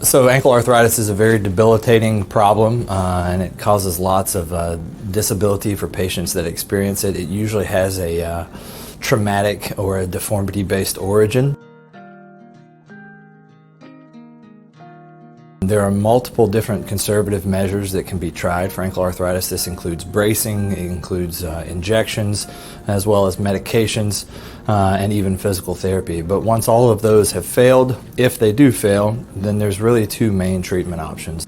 So ankle arthritis is a very debilitating problem, and it causes lots of disability for patients that experience it. It usually has a traumatic or a deformity-based origin. There are multiple different conservative measures that can be tried for ankle arthritis. This includes bracing, it includes injections, as well as medications, and even physical therapy. But once all of those have failed, if they do fail, then there's really two main treatment options.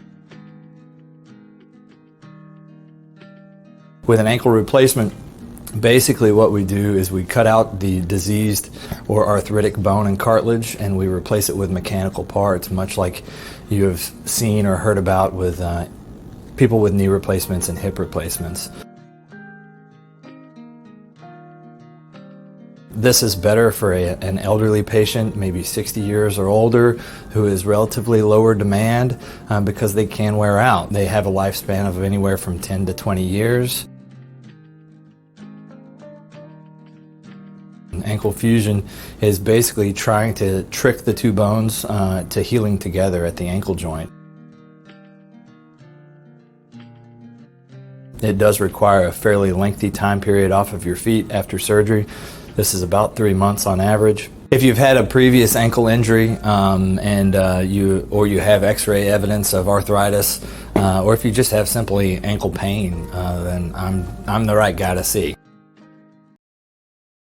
With an ankle replacement, basically what we do is we cut out the diseased or arthritic bone and cartilage, and we replace it with mechanical parts, much like you have seen or heard about with people with knee replacements and hip replacements. This is better for an elderly patient, maybe 60 years or older, who is relatively lower demand because they can wear out. They have a lifespan of anywhere from 10 to 20 years. Ankle fusion is basically trying to trick the two bones to healing together at the ankle joint. It does require a fairly lengthy time period off of your feet after surgery. This is about 3 months on average. If you've had a previous ankle injury you have x-ray evidence of arthritis, or if you just have simply ankle pain, then I'm the right guy to see.